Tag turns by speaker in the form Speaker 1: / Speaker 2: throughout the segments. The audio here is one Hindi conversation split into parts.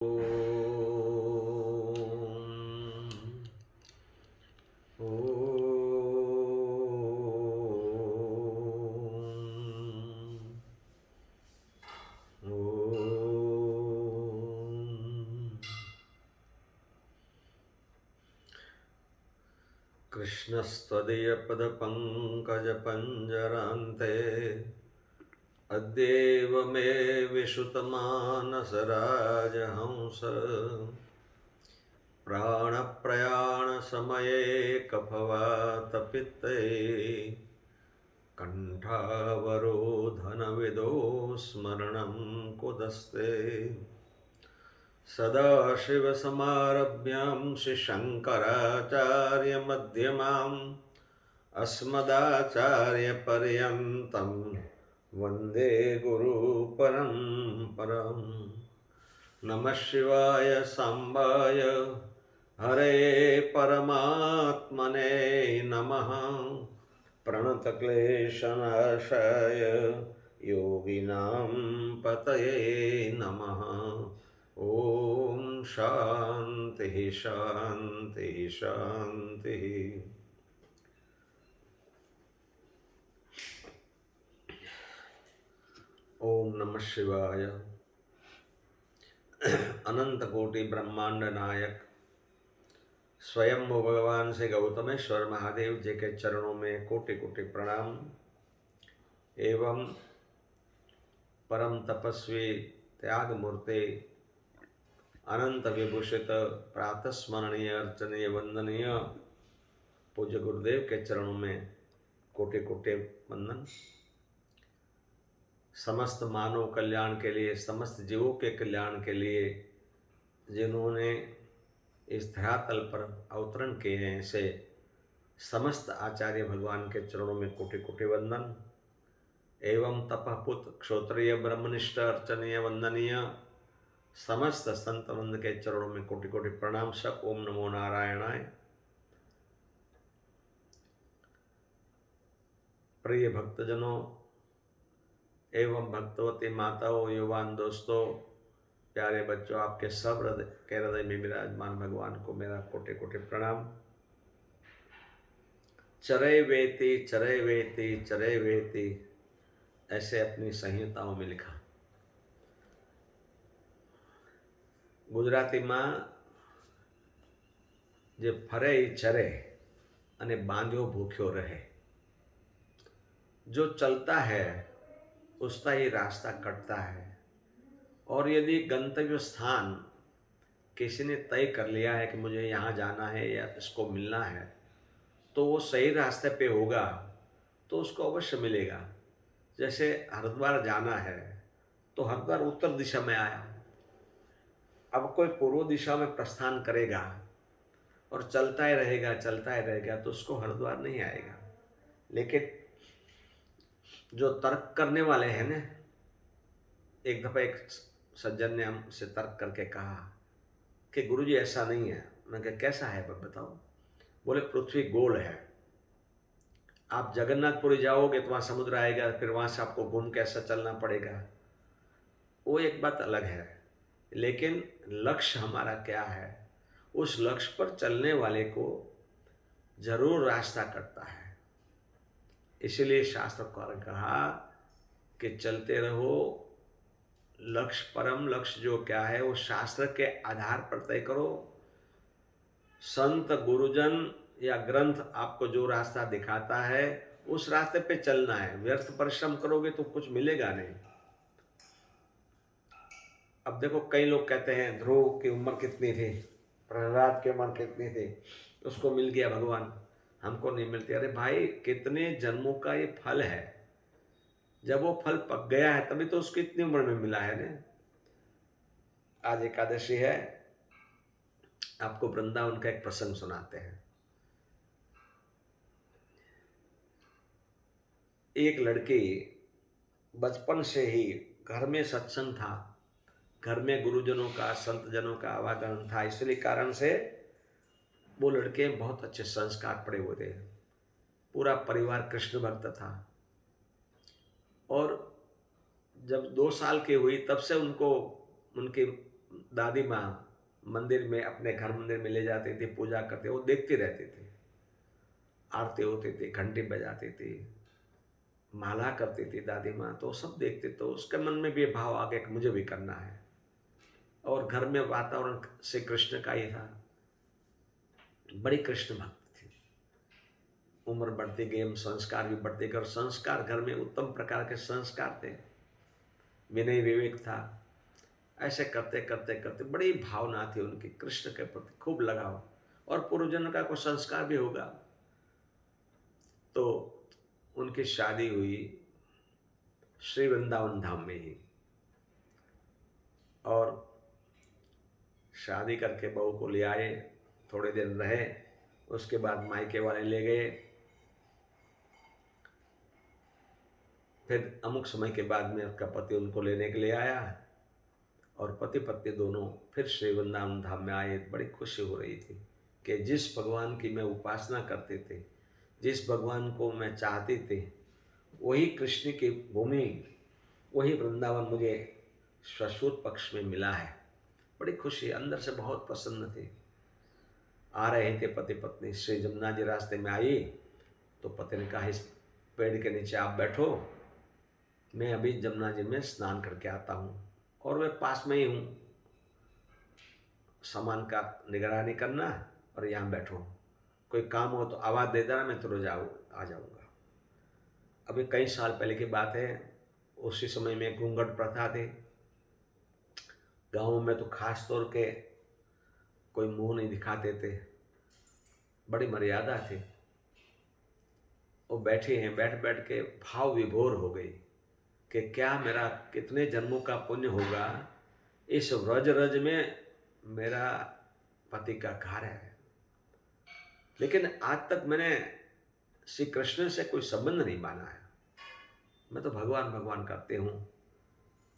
Speaker 1: कृष्णस्त्वदीयपदपङ्कजपञ्जरान्ते अद्यैव मे विशुतमानसराजहंस प्राणप्रयाणसमये कफवातपित्ते कण्ठावरोधनविदो स्मरणं कुतस्ते सदाशिवसमारभ्यां श्रीशङ्कराचार्यमध्यमाम् अस्मदाचार्यपर्यन्तं वन्दे गुरुपरम्पराम्। नमः शिवाय साम्बाय हरे परमात्मने नमः। प्रणतक्लेशनाशाय योगिनां पतये नमः। ओम शांति शांति शांति। ओम नमः शिवाय। अनंत कोटि ब्रह्मांड नायक स्वयं भगवान से गौतमेश्वर महादेव जी के चरणों में कोटि कोटि प्रणाम एवं परम तपस्वी त्याग मूर्ति अनंत विभूषित प्रातः स्मरणीय अर्चनीय वंदनीय पूज्य गुरुदेव के चरणों में कोटि कोटि वंदन। समस्त मानव कल्याण के लिए, समस्त जीवों के कल्याण के लिए जिन्होंने इस धरातल पर अवतरण किए हैं, ऐसे समस्त आचार्य भगवान के चरणों में कोटि कोटि वंदन एवं तपःपुत क्षोत्रिय ब्रह्मनिष्ठ अर्चनीय वंदनीय समस्त संत वृंद के चरणों में कोटि कोटि प्रणाम। सब ओम नमो नारायणाय। प्रिय भक्तजनों एवं भक्तवती माताओं, युवान दोस्तों, प्यारे बच्चों, आपके सब के हृदय में विराजमान भगवान को मेरा कोटि कोटि प्रणाम। चरे वेति चरे वेति चरे वेति, ऐसे अपनी संहिताओं में लिखा। ગુજરાતીમાં જે ફરે એ ચરે અને બાંધ્યો ભૂખ્યો રહે। जो चलता है उसका ही रास्ता कटता है, और यदि गंतव्य स्थान किसी ने तय कर लिया है कि मुझे यहाँ जाना है या इसको मिलना है, तो वो सही रास्ते पे होगा तो उसको अवश्य मिलेगा। जैसे हरिद्वार जाना है तो हरिद्वार उत्तर दिशा में आया, अब कोई पूर्व दिशा में प्रस्थान करेगा और चलता ही रहेगा तो उसको हरिद्वार नहीं आएगा। लेकिन जो तर्क करने वाले हैं ना, एक दफ़ा एक सज्जन ने हमसे तर्क करके कहा कि गुरुजी ऐसा नहीं है। मैं कहा कैसा है बताओ। बोले पृथ्वी गोल है, आप जगन्नाथपुरी जाओगे तो वहाँ समुद्र आएगा, फिर वहाँ से आपको घूम के ऐसा चलना पड़ेगा। वो एक बात अलग है, लेकिन लक्ष्य हमारा क्या है, उस लक्ष्य पर चलने वाले को जरूर रास्ता कटता है। इसलिए शास्त्रकार ने कहा कि चलते रहो, लक्ष्य परम लक्ष्य जो क्या है वो शास्त्र के आधार पर तय करो। संत गुरुजन या ग्रंथ आपको जो रास्ता दिखाता है उस रास्ते पे चलना है। व्यर्थ परिश्रम करोगे तो कुछ मिलेगा नहीं। अब देखो, कई लोग कहते हैं ध्रुव की उम्र कितनी थी, प्रहलाद की उम्र कितनी थी, उसको मिल गया भगवान, हमको नहीं मिलती। अरे भाई, कितने जन्मों का ये फल है, जब वो फल पक गया है तभी तो उसकी इतनी उम्र में मिला है ना। आज एकादशी है, आपको वृंदावन का एक प्रसंग सुनाते हैं। एक लड़की बचपन से ही घर में सत्संग था, घर में गुरुजनों का, संत जनों का आवागमन था, इसलिए कारण से वो लड़के बहुत अच्छे संस्कार पड़े हुए थे। पूरा परिवार कृष्ण भक्त था, और जब 2 साल की हुई तब से उनको उनकी दादी माँ मंदिर में, अपने घर मंदिर में ले जाती थी, पूजा करते, वो देखते रहते थे। आरती होती थी, घंटी बजाती थी, माला करती थी दादी माँ, तो सब देखते, तो उसके मन में भी ये भाव आ गया कि मुझे भी करना है। और घर में वातावरण श्री कृष्ण का ही था, बड़ी कृष्ण भक्त थी। उम्र बढ़ती गई, संस्कार भी बढ़ते गए, और संस्कार घर में उत्तम प्रकार के संस्कार थे, विनय विवेक था। ऐसे करते करते करते बड़ी भावना थी उनकी कृष्ण के प्रति, खूब लगाव, और पूर्वजन्म का कोई संस्कार भी होगा। तो उनकी शादी हुई श्री वृंदावन धाम में ही, और शादी करके बहू को ले आए, थोड़े दिन रहे, उसके बाद मायके वाले ले गए। फिर अमुक समय के बाद में उसका पति उनको लेने के लिए आया, और पति पत्नी दोनों फिर श्री वृंदावन धाम में आए। बड़ी खुशी हो रही थी कि जिस भगवान की मैं उपासना करते थे, जिस भगवान को मैं चाहते थे, वही कृष्ण की भूमि, वही वृंदावन मुझे ससुर पक्ष में मिला है। बड़ी खुशी, अंदर से बहुत प्रसन्न थे। आ रहे थे पति पत्नी, श्री जमुना जी रास्ते में आई, तो पति ने कहा इस पेड़ के नीचे आप बैठो, मैं अभी जमुना जी में स्नान करके आता हूँ, और मैं पास में ही हूँ, सामान का निगरानी करना, और यहाँ बैठो, कोई काम हो तो आवाज़ दे देना, मैं तुरंत आ जाऊँगा। अभी कई साल पहले की बात है, उसी समय में घूंघट प्रथा थी गाँव में, तो खास तौर के कोई मुंह नहीं दिखाते थे, बड़ी मर्यादा थी। वो बैठे हैं, बैठ बैठ के भाव विभोर हो गई कि क्या मेरा कितने जन्मों का पुण्य होगा, इस व्रज रज में मेरा पति का घर है। लेकिन आज तक मैंने श्री कृष्ण से कोई संबंध नहीं माना है, मैं तो भगवान भगवान करते हूँ।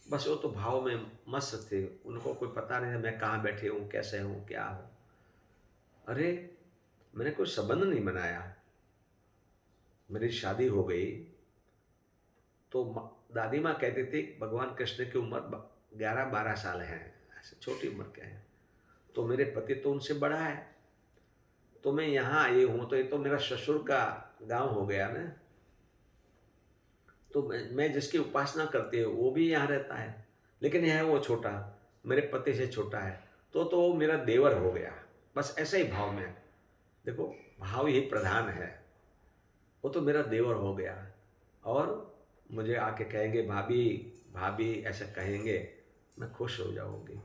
Speaker 1: बस वो तो भाव में मस्त थे, उनको कोई पता नहीं था मैं कहाँ बैठे हूँ, कैसे हूँ, क्या हूँ। अरे मैंने कोई संबंध नहीं बनाया। मेरी शादी हो गई तो दादी माँ कहती थी भगवान कृष्ण की उम्र 11-12 साल है, ऐसे छोटी उम्र के हैं, तो मेरे पति तो उनसे बड़ा है, तो मैं यहाँ आई हूँ, तो ये तो मेरा ससुर का गांव हो गया ना, तो मैं जिसकी उपासना करती हूँ वो भी यहाँ रहता है, लेकिन यह वो छोटा, मेरे पति से छोटा है, तो वो मेरा देवर हो गया। बस ऐसे ही भाव में, देखो भाव ही प्रधान है, वो तो मेरा देवर हो गया, और मुझे आके कहेंगे भाभी भाभी, ऐसा कहेंगे, मैं खुश हो जाऊंगी।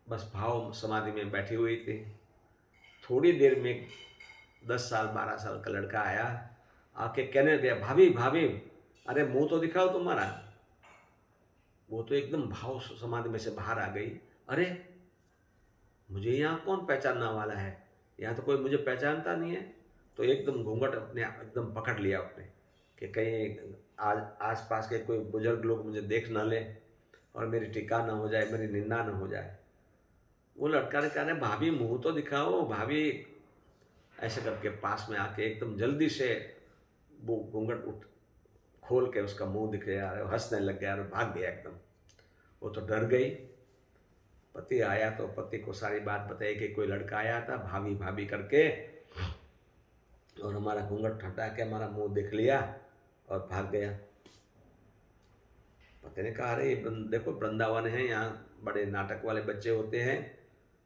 Speaker 1: बस भाव समाधि में बैठी हुई थी। थोड़ी देर में 10 साल 12 साल का लड़का आया, आके कहने लगा भाभी भाभी, अरे मुंह तो दिखाओ तुम्हारा। वो तो एकदम भाव समाधि में से बाहर आ गई, अरे मुझे यहाँ कौन पहचानने वाला है, यहाँ तो कोई मुझे पहचानता नहीं है। तो एकदम घूंघट अपने एकदम पकड़ लिया अपने, कि कहीं आस पास के कोई बुजुर्ग लोग मुझे देख ना ले, और मेरी टीका ना हो जाए, मेरी निंदा ना हो जाए। वो लड़का ने कहा भाभी मुंह तो दिखाओ भाभी, ऐसे करके पास में आके एकदम जल्दी से वो घूंघट उठ खोल के उसका मुंह दिख गया, हंसने लग गया और भाग गया एकदम। वो तो डर गई। पति आया तो पति को सारी बात बताई कि कोई लड़का आया था भाभी भाभी करके, और हमारा घूंघट हटा के हमारा मुंह देख लिया और भाग गया। पति ने कहा अरे देखो वृंदावन है, यहाँ बड़े नाटक वाले बच्चे होते हैं,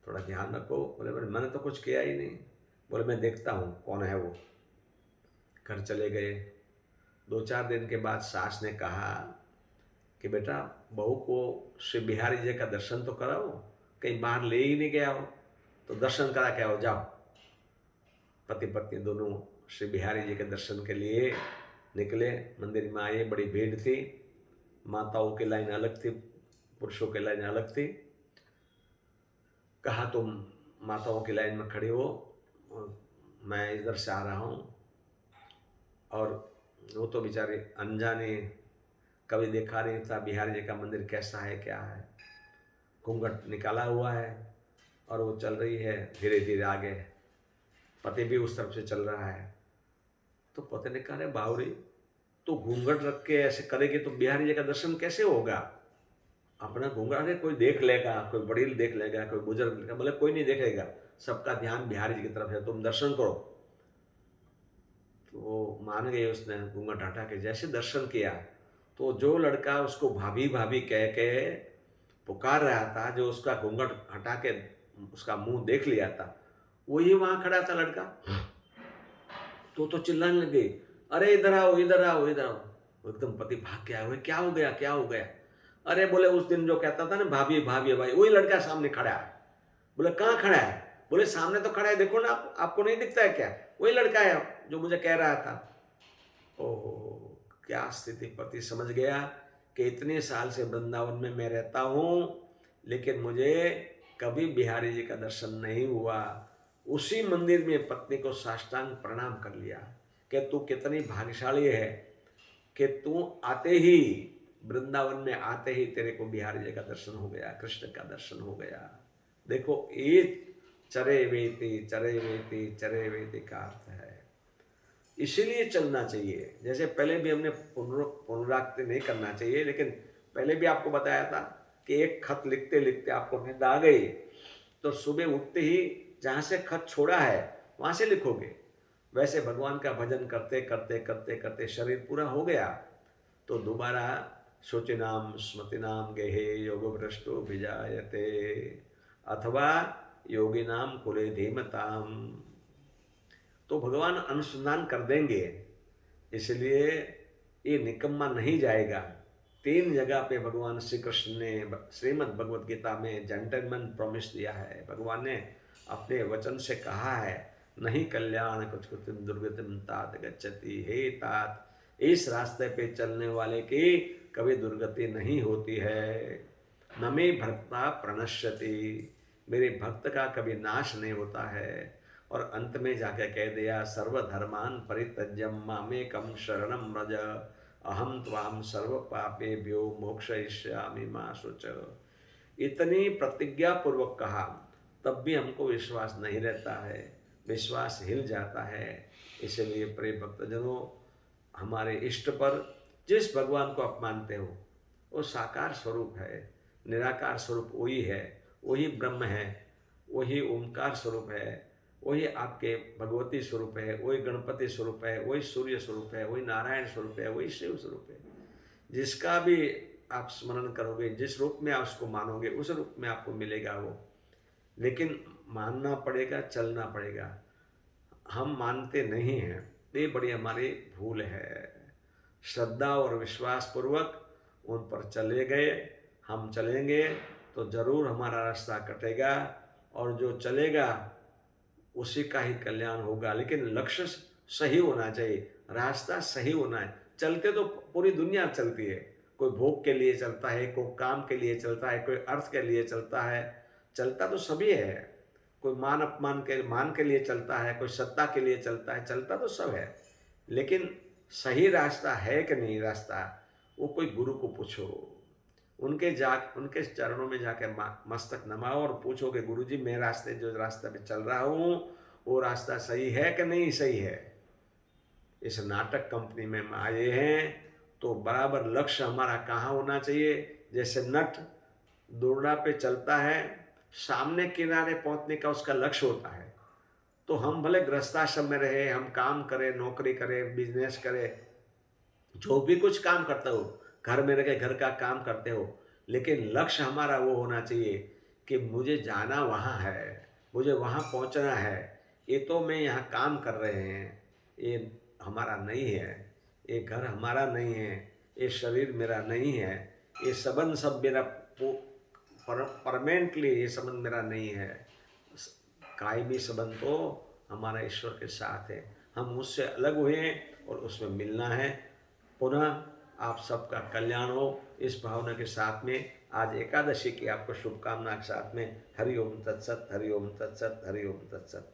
Speaker 1: थोड़ा ध्यान रखो। बोले मैंने तो कुछ किया ही नहीं। बोले मैं देखता हूँ कौन है वो। घर चले गए। 2-4 दिन के बाद सास ने कहा कि बेटा बहू को श्री बिहारी जी का दर्शन तो कराओ, कहीं बाहर ले ही नहीं गया हो तो दर्शन करा के आओ, जाओ। पति पत्नी दोनों श्री बिहारी जी के दर्शन के लिए निकले। मंदिर में आए, बड़ी भीड़ थी, माताओं की लाइन अलग थी, पुरुषों की लाइन अलग थी। कहा तुम माताओं की लाइन में खड़े हो, मैं इधर से आ रहा हूँ। और वो तो बेचारे अनजाने, कभी देखा नहीं था बिहारी जी का मंदिर कैसा है क्या है, घूंघट निकाला हुआ है और वो चल रही है धीरे धीरे आगे, पति भी उस तरफ से चल रहा है। तो पति ने कहा बावरी तो घूंघट रख के ऐसे करेगी तो बिहारी जी का दर्शन कैसे होगा। अपना घूंघट, अरे कोई देख लेगा, कोई बड़ील देख लेगा, कोई बुजुर्ग देखेगा। बोले कोई नहीं देखेगा, सबका ध्यान बिहारी जी की तरफ है, तुम दर्शन करो। तो वो मान गए, उसने घूंघट हटा के जैसे दर्शन किया, तो जो लड़का उसको भाभी भाभी कह के पुकार रहा था, जो उसका घूंघट हटा के उसका मुंह देख लिया था, वही वहां खड़ा था लड़का। तो चिल्लाने लगे, अरे इधर आओ, इधर आओ, इधर आओ। वो एकदम पति भाग के आए हुए, क्या हो गया, क्या हो गया? अरे बोले उस दिन जो कहता था ना भाभी भाभी भाई, वही लड़का सामने खड़ा है। बोले कहाँ खड़ा है? बोले सामने तो खड़ा है, देखो ना, आपको नहीं दिखता है क्या? वही लड़का है जो मुझे कह रहा था। ओहो, क्या स्थिति! पति समझ गया कि इतने साल से वृंदावन में मैं रहता हूँ, लेकिन मुझे कभी बिहारी जी का दर्शन नहीं हुआ। उसी मंदिर में पत्नी को साष्टांग प्रणाम कर लिया कि तू कितनी भाग्यशाली है कि तू आते ही, वृंदावन में आते ही तेरे को बिहारी जी का दर्शन हो गया, कृष्ण का दर्शन हो गया। देखो, ये चरे वेति का अर्थ है। इसीलिए चलना चाहिए। जैसे पहले भी हमने पुनरावृत्ति नहीं करना चाहिए, लेकिन पहले भी आपको बताया था कि एक खत लिखते लिखते आपको नींद आ गई, तो सुबह उठते ही जहाँ से खत छोड़ा है वहाँ से लिखोगे। वैसे भगवान का भजन करते करते करते करते शरीर पूरा हो गया, तो दोबारा शुचिनाम स्मृतिनाम गेहे योग भ्रष्टो विजायते अथवा योगिनाम कुले धीमताम। तो भगवान अनुसंधान कर देंगे, इसलिए ये निकम्मा नहीं जाएगा। 3 जगह पे भगवान श्री कृष्ण ने श्रीमद् भगवद गीता में जेंटलमैन प्रॉमिस दिया है। भगवान ने अपने वचन से कहा है, नहीं कल्याण कुछ कुतिम दुर्गतिम तात गच्छति। हे तात, इस रास्ते पे चलने वाले की कभी दुर्गति नहीं होती है। न मे भक्ता प्रणश्यति, मेरे भक्त का कभी नाश नहीं होता है। और अंत में जाके कह दिया, सर्वधर्मान परित्यज्यम मामेकम शरणम व्रज अहम त्वाम सर्व पापेभ्यो मोक्षयिष्यामि मा शुच। इतनी प्रतिज्ञा पूर्वक कहा, तब भी हमको विश्वास नहीं रहता है, विश्वास हिल जाता है। इसलिए प्रिय भक्तजनों, हमारे इष्ट पर जिस भगवान को आप मानते हो, वो साकार स्वरूप है, निराकार स्वरूप वही है, वही ब्रह्म है, वही ओंकार स्वरूप है, वही आपके भगवती स्वरूप है, वही गणपति स्वरूप है, वही सूर्य स्वरूप है, वही नारायण स्वरूप है, वही शिव स्वरूप है। जिसका भी आप स्मरण करोगे, जिस रूप में आप उसको मानोगे, उस रूप में आपको मिलेगा वो। लेकिन मानना पड़ेगा, चलना पड़ेगा। हम मानते नहीं हैं, ये बड़ी हमारी भूल है। श्रद्धा और विश्वास पूर्वक उन पर चले गए, हम चलेंगे तो जरूर हमारा रास्ता कटेगा, और जो चलेगा उसी का ही कल्याण होगा। लेकिन लक्ष्य सही होना चाहिए, रास्ता सही होना है। चलते तो पूरी दुनिया चलती है, कोई भोग के लिए चलता है, कोई काम के लिए चलता है, कोई अर्थ के लिए चलता है, चलता तो सभी है। कोई मान के लिए चलता है, कोई सत्ता के लिए चलता है, चलता तो सब है। लेकिन सही रास्ता है कि नहीं रास्ता, वो कोई गुरु को पूछो, उनके चरणों में जाके मस्तक नमाओ और पूछो कि गुरुजी, मैं जो रास्ते पे चल रहा हूँ, वो रास्ता सही है कि नहीं सही है। इस नाटक कंपनी में हम आए हैं, तो बराबर लक्ष्य हमारा कहाँ होना चाहिए। जैसे नट दौड़ा पे चलता है, सामने किनारे पहुंचने का उसका लक्ष्य होता है। तो हम भले गृहस्थाश्रम में रहे, हम काम करें, नौकरी करें, बिजनेस करें, जो भी कुछ काम करते हो, घर में रह के घर का काम करते हो, लेकिन लक्ष्य हमारा वो होना चाहिए कि मुझे जाना वहाँ है, मुझे वहाँ पहुँचना है। ये तो मैं यहाँ काम कर रहे हैं, ये हमारा नहीं है, ये घर हमारा नहीं है, ये शरीर मेरा नहीं है, ये संबंध सब मेरा परमानेंटली, ये संबंध मेरा नहीं है। कायमी संबंध तो हमारा ईश्वर के साथ है, हम उससे अलग हुए हैं और उसमें मिलना है। पुनः आप सबका कल्याण हो, इस भावना के साथ में आज एकादशी की आपको शुभकामना के साथ में हरि ओम तत्सत, हरि ओम तत्सत, हरि ओम तत्सत।